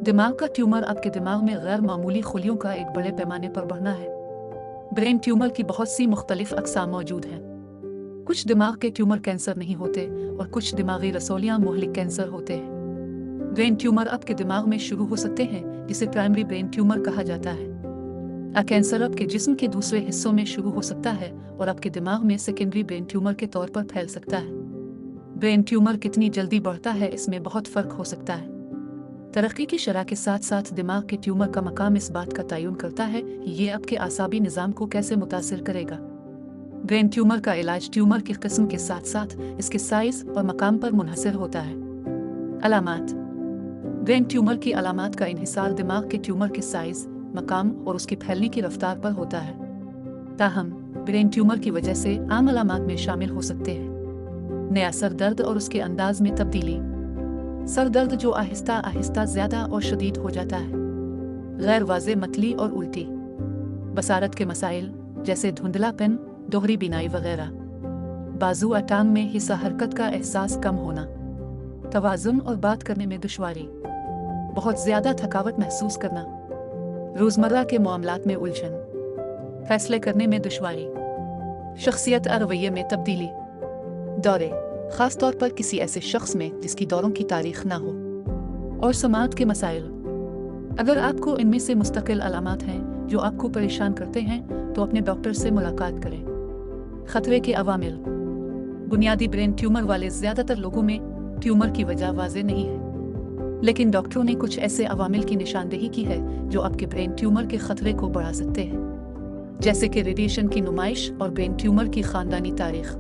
दिमाग का ट्यूमर आपके दिमाग में गैर मामूली खुलियों का एक बड़े पैमाने पर बढ़ना है। ब्रेन ट्यूमर की बहुत सी मुख्तलिफ अक़साम मौजूद हैं। कुछ दिमाग के ट्यूमर कैंसर नहीं होते और कुछ दिमागी रसौलियाँ मुहलिक कैंसर होते हैं। ब्रेन ट्यूमर आपके दिमाग में शुरू हो सकते हैं, जिसे प्राइमरी ब्रेन ट्यूमर कहा जाता है। कैंसर आपके जिस्म के दूसरे हिस्सों में शुरू हो सकता है और आपके दिमाग में सेकेंडरी ब्रेन ट्यूमर के तौर पर फैल सकता है। ब्रेन ट्यूमर कितनी जल्दी बढ़ता है, इसमें बहुत फ़र्क हो सकता है। तरक्की की शरह के साथ साथ दिमाग के ट्यूमर का मकाम इस बात का तयन करता है कि ये आपके आसाबी निज़ाम को कैसे मुतासिर करेगा। ब्रेन ट्यूमर का इलाज ट्यूमर की किस्म के साथ साथ इसके साइज़ और मकाम पर मुनहसर होता है। अलामात। ब्रेन ट्यूमर की अलामात का इन्हिसार दिमाग के ट्यूमर के साइज़, मकाम और उसकी फैलने की रफ्तार पर होता है। ताहम ब्रेन ट्यूमर की वजह से आम अलामात में शामिल हो सकते हैं नया सर दर्द और उसके अंदाज में तब्दीली। सर दर्द जो आहिस्ता आहिस्ता ज़्यादा और शदीद हो जाता है। गैर वाज़े मतली और उल्टी। बसारत के मसाइल जैसे धुंधलापन, दोहरी बीनाई वगैरह। बाजू टांग में हिस्सा हरकत का एहसास कम होना। तवाज़ुन और बात करने में दुश्वारी। बहुत ज़्यादा थकावट महसूस करना। रोज़मर्रा के मामलात में उलझन। फैसले करने में दुश्वारी। शख्सियत और रवैये में तब्दीली। दौरे, ख़ास तौर पर किसी ऐसे शख्स में जिसकी दौरों की तारीख ना हो। और समात के मसाइल। अगर आपको इनमें से मुस्तकिल अलामात हैं जो आपको परेशान करते हैं तो अपने डॉक्टर से मुलाकात करें। ख़तरे के अवामिल। बुनियादी ब्रेन ट्यूमर वाले ज़्यादातर लोगों में ट्यूमर की वजह वाज़े नहीं है, लेकिन डॉक्टरों ने कुछ ऐसे अवामिल की निशानदेही की है जो आपके ब्रेन ट्यूमर के ख़तरे को बढ़ा सकते हैं, जैसे कि रेडिएशन की नुमाइश और ब्रेन ट्यूमर की ख़ानदानी तारीख़।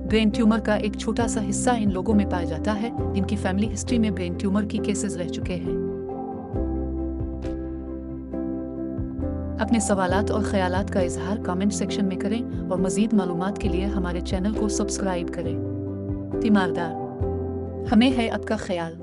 ब्रेन ट्यूमर का एक छोटा सा हिस्सा इन लोगों में पाया जाता है जिनकी फैमिली हिस्ट्री में ब्रेन ट्यूमर की केसेस रह चुके हैं। अपने सवालात और ख्यालात का इजहार कमेंट सेक्शन में करें और मज़ीद मालूमात के लिए हमारे चैनल को सब्सक्राइब करें। तीमारदार, हमें है आपका ख्याल।